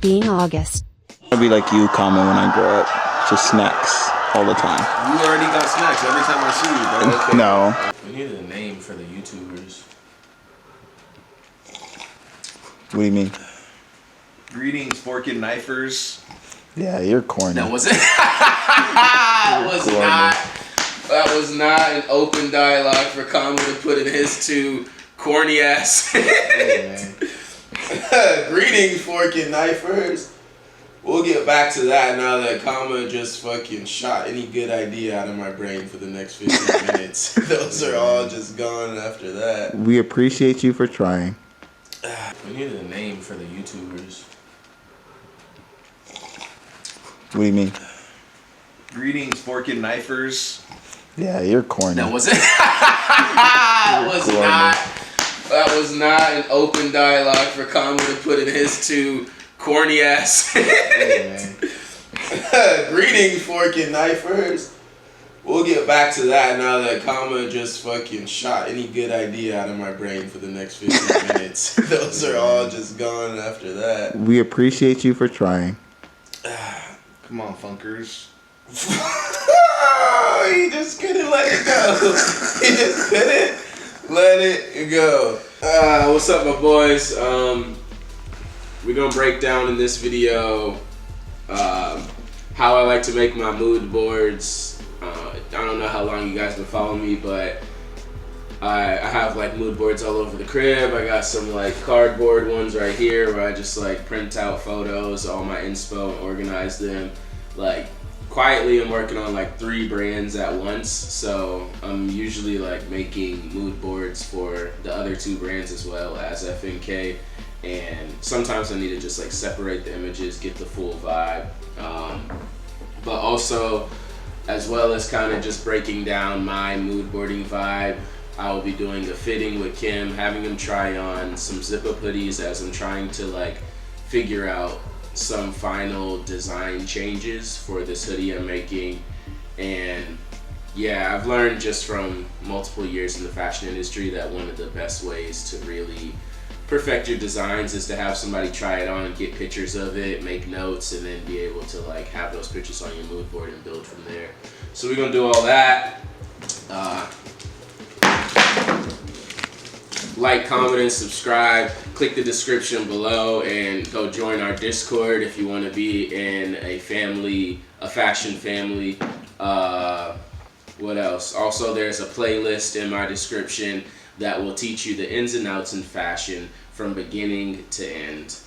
being August. I'll be like you, Common, when I grow up. Just snacks all the time. You already got snacks every time I see you, bro. Okay. No. We needed a name for the YouTubers. What do you mean? Greetings, fork and knifers. Yeah, you're corny. That wasn't. That was not an open dialogue for Common to put in his two corny ass. Greetings, fork and knifers. We'll get back to that now that Common just fucking shot any good idea out of my brain for the next 15 minutes. Those are all just gone after that. We appreciate you for trying. We needed a name for the YouTubers. What do you mean? Greetings, fork and knifers. Yeah, you're corny. That wasn't. That was not an open dialogue for Common to put in his two corny ass. Greetings, fork and knifers. We'll get back to that now that Common just fucking shot any good idea out of my brain for the next 15 minutes. Those are all just gone after that. We appreciate you for trying. Come on, funkers. He just couldn't let it go. He just couldn't let it go. What's up, my boys? We're gonna break down in this video how I like to make my mood boards. I don't know how long you guys been following me, but I have like mood boards all over the crib. I got some like cardboard ones right here where I just like print out photos, all my inspo, and organize them. Like quietly, I'm working on like 3 brands at once, so I'm usually like making mood boards for the other 2 brands as well as FNK. And sometimes I need to just like separate the images, get the full vibe, but also as well as kind of just breaking down my mood boarding vibe. I will be doing a fitting with Kim, having him try on some zip-up hoodies as I'm trying to like figure out some final design changes for this hoodie I'm making. And yeah, I've learned just from multiple years in the fashion industry that one of the best ways to really perfect your designs is to have somebody try it on, get pictures of it, make notes, and then be able to like have those pictures on your mood board and build from there. So we're gonna do all that. Like, comment, and subscribe. Click the description below and go join our Discord if you want to be in a family, a fashion family. What else? Also, there's a playlist in my description that will teach you the ins and outs in fashion from beginning to end.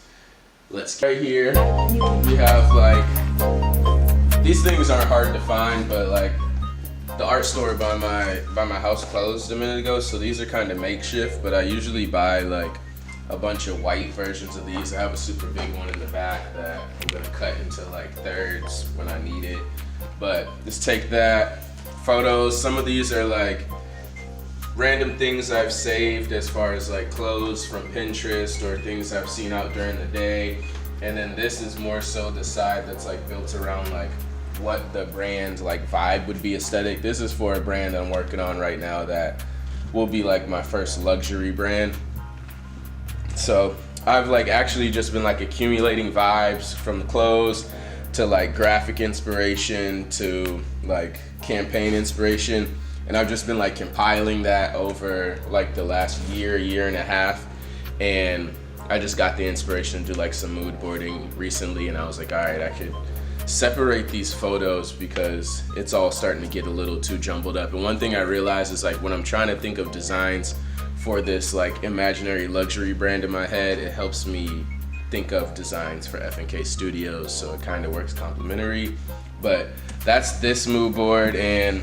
Let's get right here. We have like, these things aren't hard to find, but like the art store by my house closed a minute ago, so these are kind of makeshift, but I usually buy like a bunch of white versions of these. I have a super big one in the back that I'm gonna cut into like thirds when I need it. But just take that. Photos, some of these are like random things I've saved as far as like clothes from Pinterest or things I've seen out during the day. And then this is more so the side that's like built around like what the brand like vibe would be aesthetic. This is for a brand I'm working on right now that will be like my first luxury brand. So I've like actually just been like accumulating vibes from the clothes to like graphic inspiration to like campaign inspiration. And I've just been like compiling that over like the last year and a half. And I just got the inspiration to do like some mood boarding recently, and I was like, all right, I could separate these photos because it's all starting to get a little too jumbled up. And one thing I realized is like when I'm trying to think of designs for this like imaginary luxury brand in my head, it helps me think of designs for FNK Studios, so it kind of works complementary. But that's this mood board, and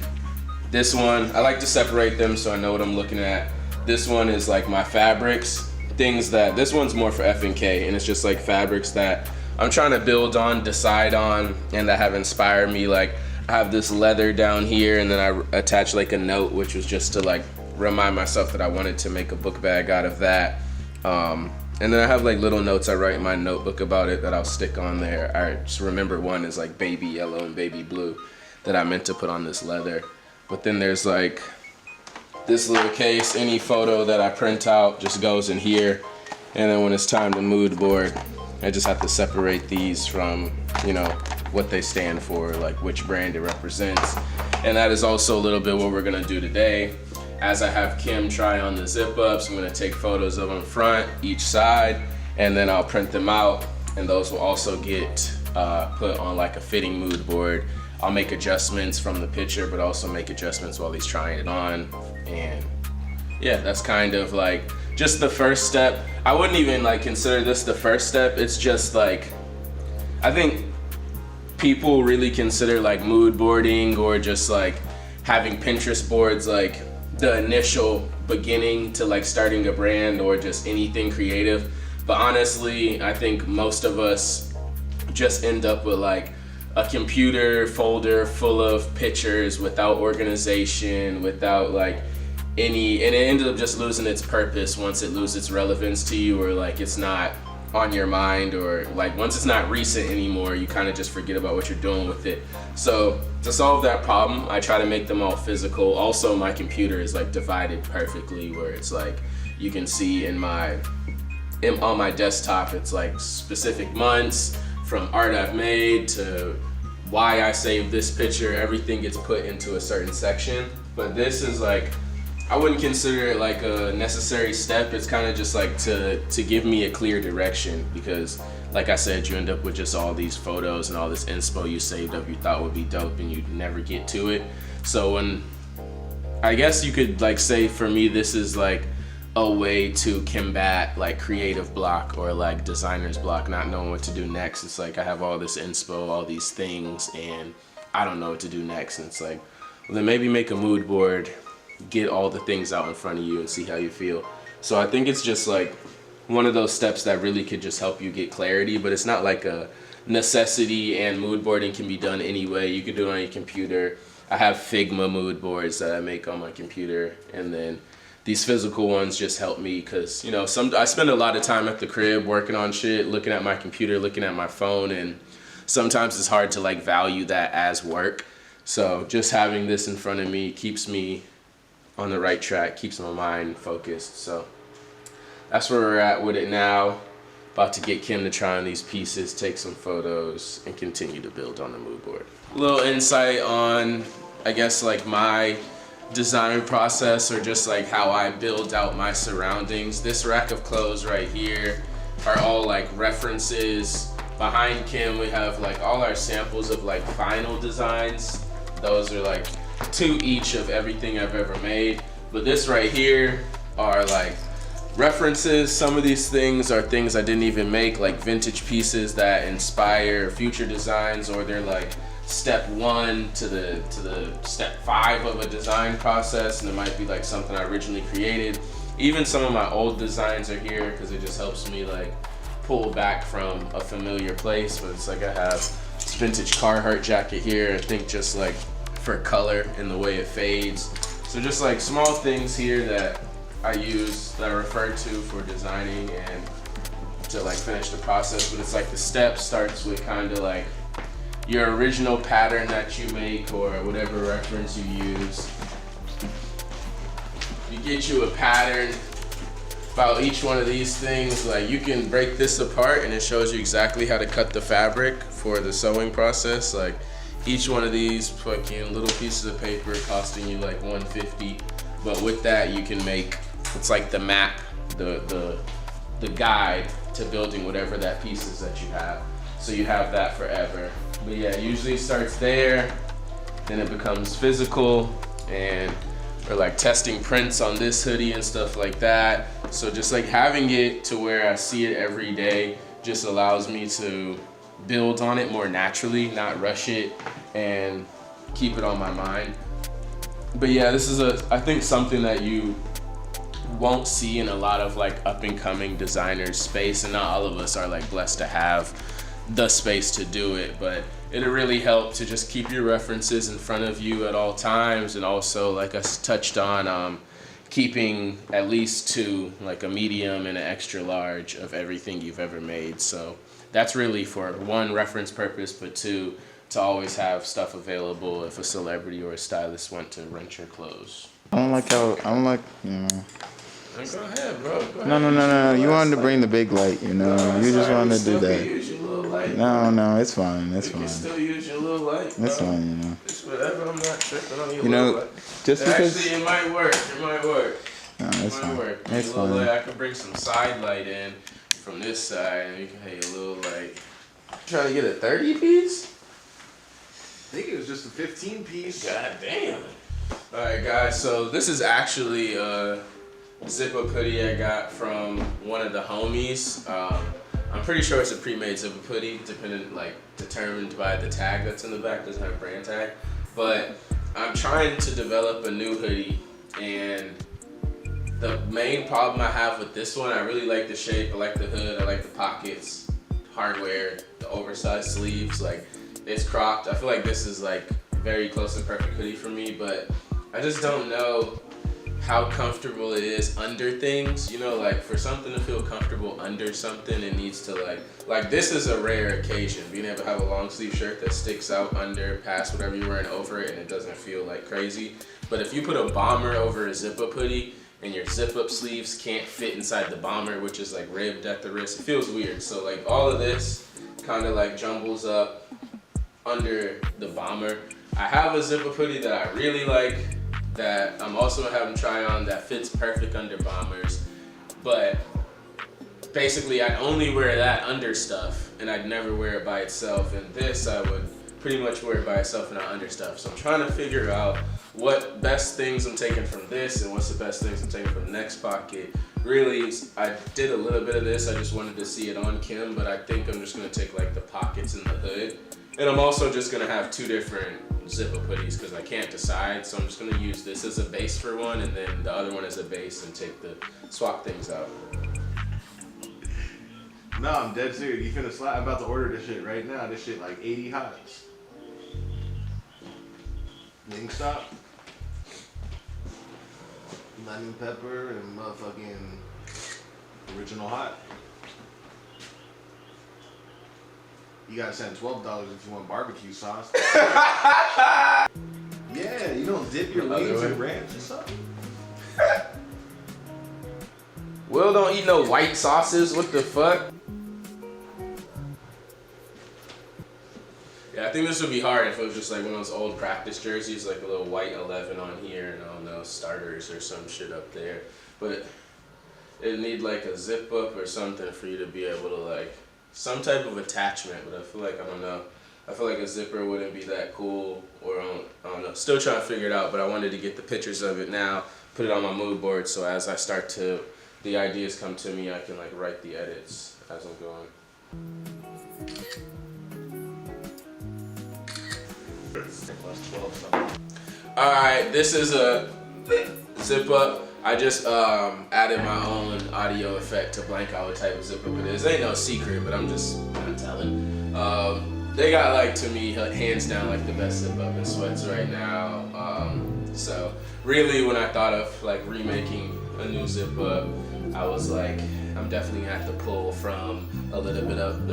this one, I like to separate them so I know what I'm looking at. This one is like my fabrics, things that, this one's more for FNK, and it's just like fabrics that I'm trying to build on, decide on, and that have inspired me. Like I have this leather down here, and then I attached like a note, which was just to like remind myself that I wanted to make a book bag out of that. And then I have like little notes I write in my notebook about it that I'll stick on there. I just remember one is like baby yellow and baby blue that I meant to put on this leather. But then there's like this little case, any photo that I print out just goes in here. And then when it's time to mood board, I just have to separate these from, you know, what they stand for, like which brand it represents. And that is also a little bit what we're gonna do today. As I have Kim try on the zip ups, I'm gonna take photos of them front, each side, and then I'll print them out, and those will also get put on like a fitting mood board. I'll make adjustments from the picture, but also make adjustments while he's trying it on. And yeah, that's kind of like just the first step. I wouldn't even like consider this the first step. It's just like, I think people really consider like mood boarding or just like having Pinterest boards like the initial beginning to like starting a brand or just anything creative. But honestly, I think most of us just end up with like a computer folder full of pictures without organization, without like any, and it ended up just losing its purpose once it loses its relevance to you, or like it's not on your mind, or like once it's not recent anymore, you kind of just forget about what you're doing with it. So to solve that problem, I try to make them all physical. Also, my computer is like divided perfectly where it's like you can see on my desktop, it's like specific months from art I've made to why I saved this picture. Everything gets put into a certain section. But this is like, I wouldn't consider it like a necessary step. It's kind of just like to give me a clear direction, because like I said, you end up with just all these photos and all this inspo you saved up you thought would be dope and you'd never get to it. So when, I guess you could like say for me, this is like a way to combat like creative block or like designer's block, not knowing what to do next. It's like I have all this inspo, all these things, and I don't know what to do next. And it's like, well, then maybe make a mood board, get all the things out in front of you and see how you feel. So I think it's just like one of those steps that really could just help you get clarity, but it's not like a necessity, and mood boarding can be done anyway. You can do it on your computer. I have Figma mood boards that I make on my computer, and then these physical ones just help me because, you know, I spend a lot of time at the crib working on shit, looking at my computer, looking at my phone, and sometimes it's hard to like value that as work. So just having this in front of me keeps me on the right track, keeps my mind focused. So that's where we're at with it now. About to get Kim to try on these pieces, take some photos, and continue to build on the mood board. A little insight on, I guess, like my design process, or just like how I build out my surroundings. This rack of clothes right here are all like references. Behind Kim, we have like all our samples of like final designs. Those are like 2 each of everything I've ever made. But this right here are like references. Some of these things are things I didn't even make, like vintage pieces that inspire future designs, or they're like step 1 to the step 5 of a design process, and it might be like something I originally created. Even some of my old designs are here because it just helps me like pull back from a familiar place. But it's like I have this vintage Carhartt jacket here, I think just like for color and the way it fades. So just like small things here that I use, that I refer to for designing and to like finish the process. But it's like the step starts with kind of like your original pattern that you make or whatever reference you use. You get you a pattern about each one of these things. Like you can break this apart and it shows you exactly how to cut the fabric for the sewing process. Like each one of these fucking little pieces of paper costing you like $150. But with that you can make, it's like the map, the guide to building whatever that piece is that you have. So you have that forever. But yeah, usually it starts there, then it becomes physical, and or like testing prints on this hoodie and stuff like that. So just like having it to where I see it every day just allows me to build on it more naturally, not rush it, and keep it on my mind. But yeah, this is I think something that you won't see in a lot of like up and coming designers space, and not all of us are like blessed to have the space to do it. But it'll really help to just keep your references in front of you at all times, and also like I touched on keeping at least 2, like a medium and an extra large of everything you've ever made. So that's really for 1, reference purpose, but 2, to always have stuff available if a celebrity or a stylist want to rent your clothes. I don't like, you know, Go ahead, bro. Go ahead. No. You wanted to bring the big light, you know. You just wanted to do that. Use your little light, No, it's fine. It's you fine. can still use your little light. Bro. It's fine, you know. It's whatever. I'm not tripping on your You know, little light. just because. Actually, it might work. No, it's It might fine. work. It's Little fine. light, I could bring some side light in from this side, and you can have your little light. Trying to get a 30 piece? I think it was just a 15 piece. God damn. Alright guys, so this is actually a zip-up hoodie I got from one of the homies. I'm pretty sure it's a pre-made zip-up hoodie, determined by the tag that's in the back. Doesn't have a brand tag. But I'm trying to develop a new hoodie, and the main problem I have with this one, I really like the shape, I like the hood, I like the pockets, hardware, the oversized sleeves, like it's cropped. I feel like this is like very close to perfect hoodie for me, but I just don't know how comfortable it is under things. You know, like for something to feel comfortable under something, it needs to like this is a rare occasion, being able to have a long sleeve shirt that sticks out under past whatever you're wearing over it and it doesn't feel like crazy. But if you put a bomber over a zip-up hoodie and your zip-up sleeves can't fit inside the bomber, which is like ribbed at the wrist, it feels weird. So like all of this kind of like jumbles up under the bomber. I have a zip-up hoodie that I really like that I'm also having try on that fits perfect under bombers, but basically I'd only wear that under stuff and I'd never wear it by itself, and this I would pretty much wear it by itself and not under stuff. So I'm trying to figure out what best things I'm taking from this and what's the best things I'm taking from the next pocket. Really, I did a little bit of this, I just wanted to see it on Kim, but I think I'm just gonna take like the pockets and the hood. And I'm also just gonna have two different zip-up hoodies because I can't decide, so I'm just gonna use this as a base for one and then the other one as a base and swap things out. No, I'm dead serious. You finna slap. I'm about to order this shit right now. This shit like 80 hots. Wingstop, lemon pepper, and motherfucking original hot. You gotta send $12 if you want barbecue sauce. Yeah, you don't dip your wings in ranch or something. Will don't eat no white sauces. What the fuck? Yeah, I think this would be hard if it was just like one of those old practice jerseys, like a little white 11 on here and I don't know, starters or some shit up there. But it'd need like a zip up or something for you to be able to like, some type of attachment, but I feel like, I don't know. I feel like a zipper wouldn't be that cool, or I don't know. Still trying to figure it out, but I wanted to get the pictures of it now, put it on my mood board, so as I start to, the ideas come to me, I can like write the edits as I'm going. Alright, this is a zip up. I just added my own audio effect to blank out what type of zip up it is. Ain't no secret, but I'm just not telling. They got like, to me, hands down like the best zip up in sweats right now. So really when I thought of like remaking a new zip up, I was like, I'm definitely gonna have to pull from a little bit of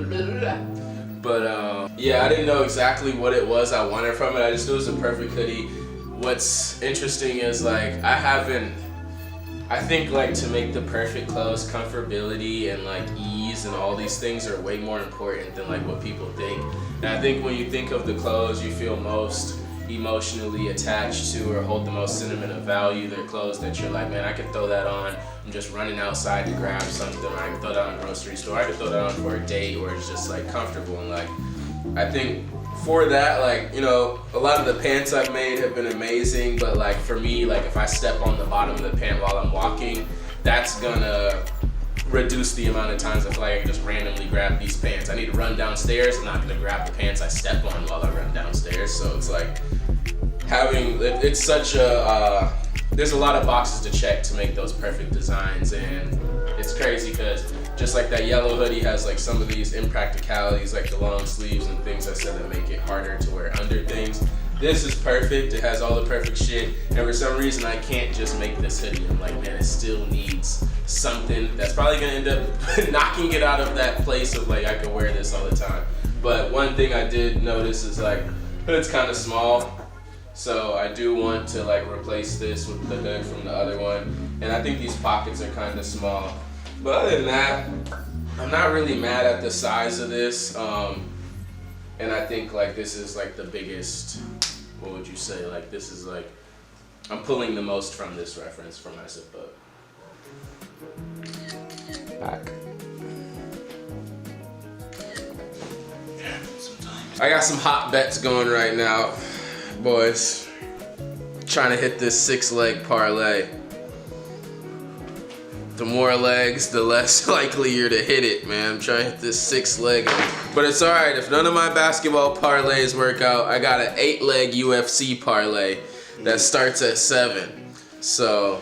but yeah, I didn't know exactly what it was I wanted from it. I just knew it was a perfect hoodie. What's interesting is like, I think like to make the perfect clothes, comfortability and like ease and all these things are way more important than like what people think. And I think when you think of the clothes you feel most emotionally attached to or hold the most sentimental value, they're clothes that you're like, man, I can throw that on. I'm just running outside to grab something, or I can throw that on a grocery store. I can throw that on for a date where it's just like comfortable. And like, I think for that, like, you know, a lot of the pants I've made have been amazing, but like for me, like if I step on the bottom of the pant while I'm walking, that's gonna reduce the amount of times I feel like I can just randomly grab these pants. I need to run downstairs, I'm not gonna grab the pants I step on while I run downstairs. So it's like it's such a, there's a lot of boxes to check to make those perfect designs, and it's crazy because just like that yellow hoodie has like some of these impracticalities, like the long sleeves and things I said that make it harder to wear under things. This is perfect, it has all the perfect shit, and for some reason I can't just make this hoodie. I'm like, man, it still needs something that's probably gonna end up knocking it out of that place of like, I can wear this all the time. But one thing I did notice is like, hood's kind of small, So I do want to like replace this with the hood from the other one. And I think these pockets are kind of small. But other than that, I'm not really mad at the size of this. And I think like this is like the biggest, what would you say? Like this is like, I'm pulling the most from this reference for my zip up. Back. I got some hot bets going right now, boys. Trying to hit this 6-leg parlay. The more legs, the less likely you're to hit it, man. I'm trying to hit this 6-leg. But it's all right, if none of my basketball parlays work out, I got an 8-leg UFC parlay that starts at 7. So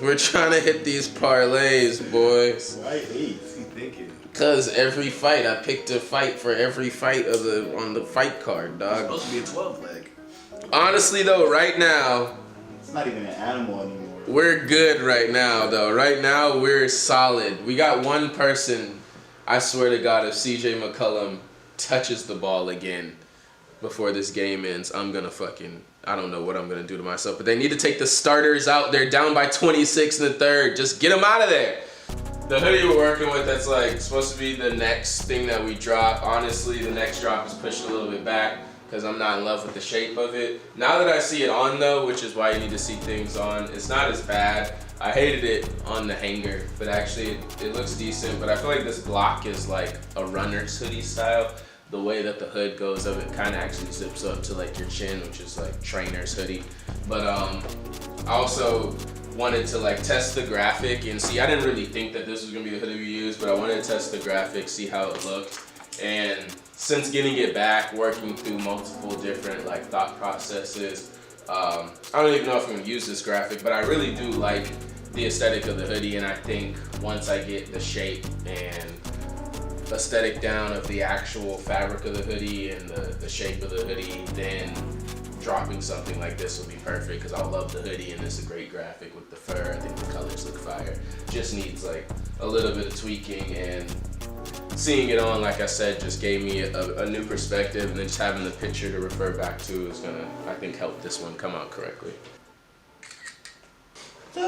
we're trying to hit these parlays, boys. Why 8? What's he thinking? Cause every fight, I picked a fight for every fight on the fight card, dog. It's supposed to be a 12-leg. Honestly though, right now, It's not even an animal anymore. we're good right now though. Right now, we're solid. We got one person, I swear to God, if CJ McCollum touches the ball again before this game ends, I'm gonna fucking, I don't know what I'm gonna do to myself, but they need to take the starters out. They're down by 26 in the third. Just get them out of there. The hoodie we're working with, that's like supposed to be the next thing that we drop. Honestly, the next drop is pushed a little bit back because I'm not in love with the shape of it. Now that I see it on though, which is why you need to see things on, it's not as bad. I hated it on the hanger, but actually it looks decent. But I feel like this block is like a runner's hoodie style. The way that the hood goes up, it kind of actually zips up to like your chin, which is like trainer's hoodie. But I also wanted to like test the graphic and see, I didn't really think that this was gonna be the hoodie we used, but I wanted to test the graphic, see how it looked. And since getting it back, working through multiple different like thought processes, I don't even know if I'm gonna use this graphic, but I really do like the aesthetic of the hoodie. And I think once I get the shape and aesthetic down of the actual fabric of the hoodie and the shape of the hoodie, then dropping something like this will be perfect because I love the hoodie and it's a great graphic with the fur. I think the colors look fire. Just needs like a little bit of tweaking, and seeing it on, like I said, just gave me a new perspective, and then just having the picture to refer back to is gonna, I think, help this one come out correctly. Who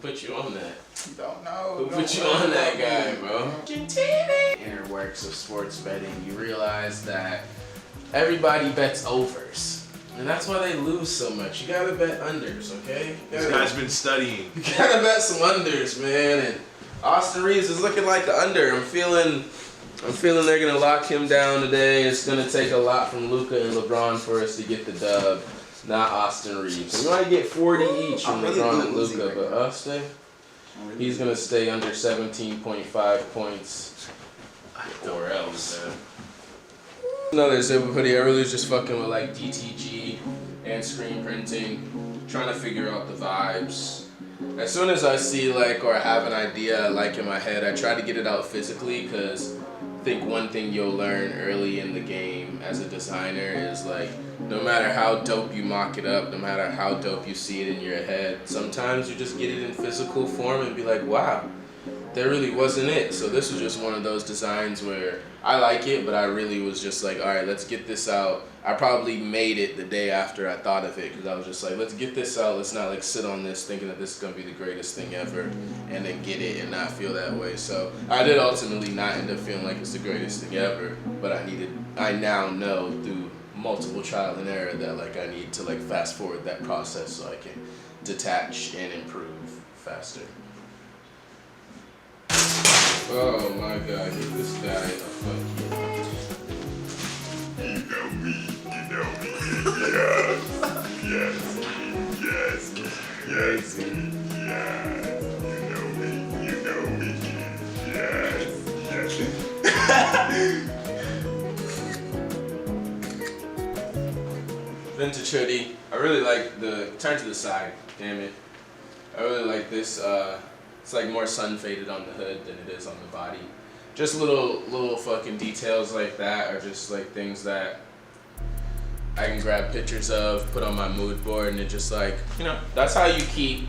put you on that? Don't know. Who put you on that guy, bro? Inner works of sports betting, you realize that everybody bets overs. And that's why they lose so much. You gotta bet unders, okay? This guy's been studying. You gotta bet some unders, man. And Austin Reeves is looking like the under. I'm feeling they're gonna lock him down today. It's gonna take a lot from Luka and LeBron for us to get the dub. Not Austin Reeves. We might get 40 each from LeBron and Luka, but Austin, he's gonna stay under 17.5 points or else. Another zip hoodie. I really was just fucking with like DTG and screen printing, trying to figure out the vibes. As soon as I see like, or I have an idea I like in my head, I try to get it out physically, because I think one thing you'll learn early in the game as a designer is like, no matter how dope you mock it up, no matter how dope you see it in your head, sometimes you just get it in physical form and be like, wow, that really wasn't it. So this was just one of those designs where I like it, but I really was just like, all right, let's get this out. I probably made it the day after I thought of it, because I was just like, let's get this out. Let's not like sit on this thinking that this is gonna be the greatest thing ever and then get it and not feel that way. So I did ultimately not end up feeling like it's the greatest thing ever, but I now know through multiple trial and error that like I need to like fast forward that process so I can detach and improve faster. Oh my God, get this guy a fuck you. You know me, yeah. Yes, yeah. You know me, yes. Vintage hoodie. I really like the, turn to the side, damn it. I really like this, it's like more sun faded on the hood than it is on the body. Just little fucking details like that are just like things that I can grab pictures of, put on my mood board, and it just like, you know, that's how you keep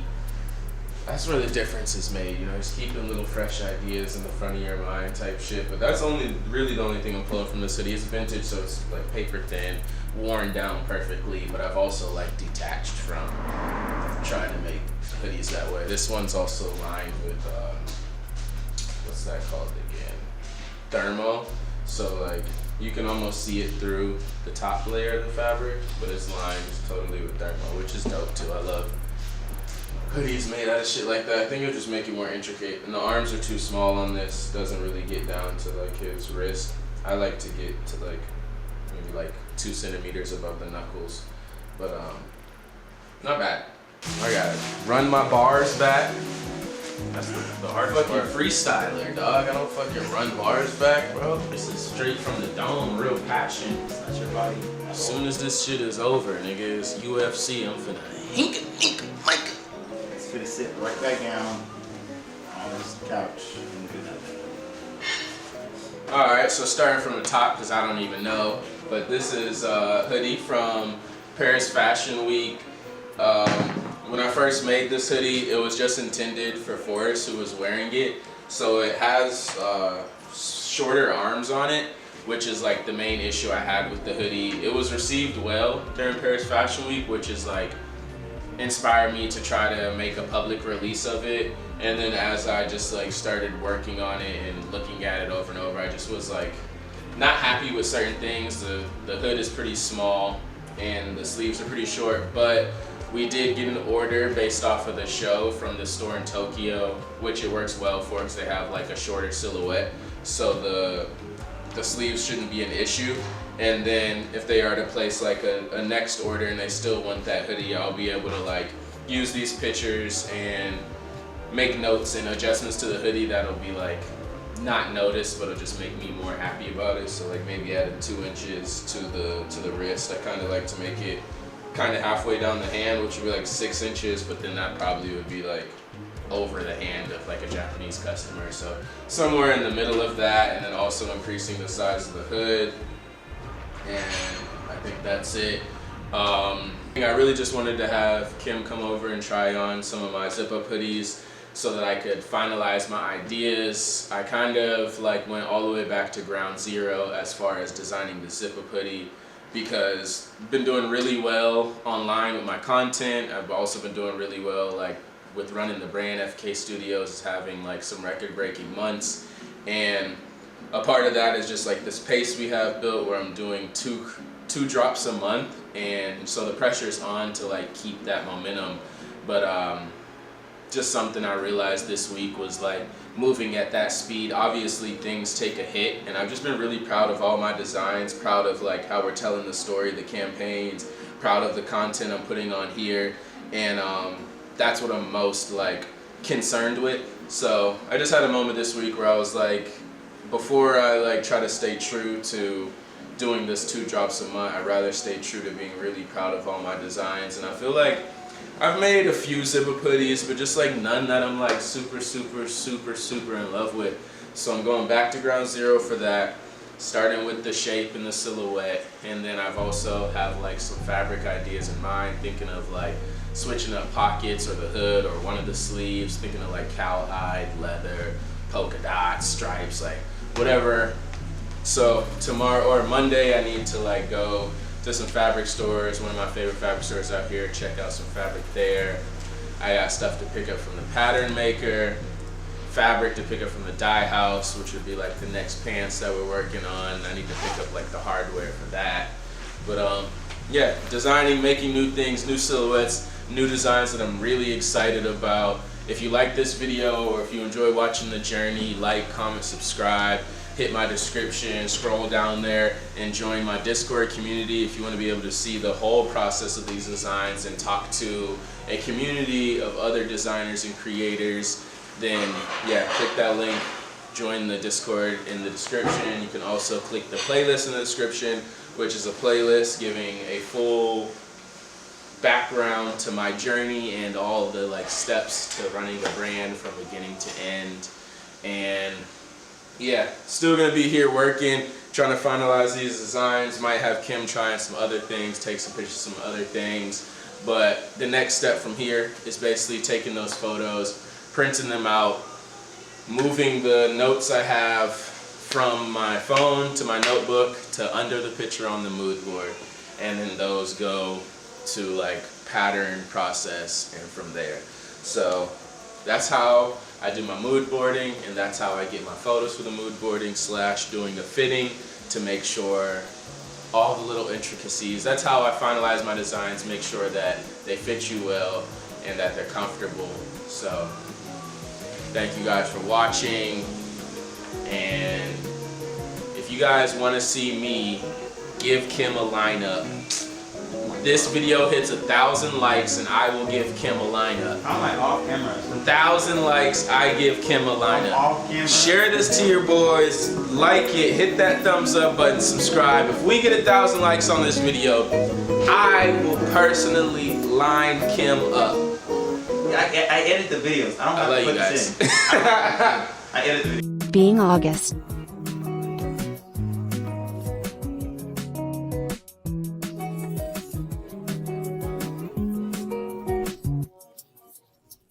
that's where the difference is made, you know, just keeping little fresh ideas in the front of your mind type shit. But that's really the only thing I'm pulling from this hoodie. It's vintage, so it's like paper thin, worn down perfectly, but I've also like detached from trying to make hoodies that way. This one's also lined with, what's that called again? Thermo. So like, you can almost see it through the top layer of the fabric, but it's lined totally with thermo, which is dope too. I love hoodies made out of shit like that. I think it'll just make it more intricate. And the arms are too small on this. Doesn't really get down to like his wrist. I like to get to like maybe like 2 centimeters above the knuckles, but not bad. I gotta run my bars back. That's the hardest part. Freestyler, dog. I don't fucking run bars back, bro. This is straight from the dome, real passion. It's not your body. As soon as this shit is over, nigga, it's UFC. I'm finna hink Mike. It's gonna sit right back down on this couch and do nothing. Alright, so starting from the top, because I don't even know, but this is a hoodie from Paris Fashion Week. When I first made this hoodie, it was just intended for Forrest, who was wearing it. So it has shorter arms on it, which is like the main issue I had with the hoodie. It was received well during Paris Fashion Week, which is like inspired me to try to make a public release of it. And then as I just like started working on it and looking at it over and over, I just was like not happy with certain things. The hood is pretty small and the sleeves are pretty short, but we did get an order based off of the show from the store in Tokyo, which it works well for because they have like a shorter silhouette. So the sleeves shouldn't be an issue. And then if they are to place like a next order and they still want that hoodie, I'll be able to like use these pictures and make notes and adjustments to the hoodie that'll be like not noticed, but it'll just make me more happy about it. So like maybe added 2 inches to the wrist. I kind of like to make it kind of halfway down the hand, which would be like 6 inches, but then that probably would be like over the hand of like a Japanese customer. So somewhere in the middle of that, and then also increasing the size of the hood. And I think that's it. I really just wanted to have Kim come over and try on some of my zip-up hoodies so that I could finalize my ideas. I kind of like went all the way back to ground zero as far as designing the zip-up hoodie, because I've been doing really well online with my content. I've also been doing really well like with running the brand. FNK Studios is having like some record-breaking months, and a part of that is just like this pace we have built where I'm doing two drops a month, and so the pressure is on to like keep that momentum. But just something I realized this week was like moving at that speed, obviously things take a hit, and I've just been really proud of all my designs, proud of like how we're telling the story, the campaigns, proud of the content I'm putting on here, and that's what I'm most like concerned with. So I just had a moment this week where I was like, before I like try to stay true to doing this 2 drops a month, I'd rather stay true to being really proud of all my designs. And I feel like I've made a few zip-up hoodies, but just like none that I'm like super in love with. So I'm going back to ground zero for that, starting with the shape and the silhouette. And then I've also have like some fabric ideas in mind, thinking of like switching up pockets or the hood or one of the sleeves, thinking of like cowhide, leather, polka dots, stripes, like whatever. So tomorrow or Monday I need to like go to some fabric stores, one of my favorite fabric stores out here, check out some fabric there. I got stuff to pick up from the pattern maker, fabric to pick up from the dye house, which would be like the next pants that we're working on. I need to pick up like the hardware for that. But yeah, designing, making new things, new silhouettes, new designs that I'm really excited about. If you like this video or if you enjoy watching the journey, like, comment, subscribe, hit my description, scroll down there and join my Discord community if you want to be able to see the whole process of these designs and talk to a community of other designers and creators. Then yeah, click that link, join the Discord in the description. You can also click the playlist in the description, which is a playlist giving a full background to my journey and all the like steps to running the brand from beginning to end. And yeah, still gonna be here working, trying to finalize these designs. Might have Kim trying some other things, take some pictures of some other things. But the next step from here is basically taking those photos, printing them out, moving the notes I have from my phone to my notebook to under the picture on the mood board, and then those go to like pattern process and from there. So that's how I do my mood boarding, and that's how I get my photos for the mood boarding / doing a fitting to make sure all the little intricacies. That's how I finalize my designs, make sure that they fit you well and that they're comfortable. So thank you guys for watching, and if you guys want to see me give Kim a lineup, this video hits 1,000 likes and I will give Kim a lineup. I'm like off camera. 1,000 likes, I give Kim a lineup. Off camera. Share this to your boys, like it, hit that thumbs up button, subscribe. If we get 1,000 likes on this video, I will personally line Kim up. I edit the videos. I don't have I love to you put guys. this in. I edit the videos. Being August.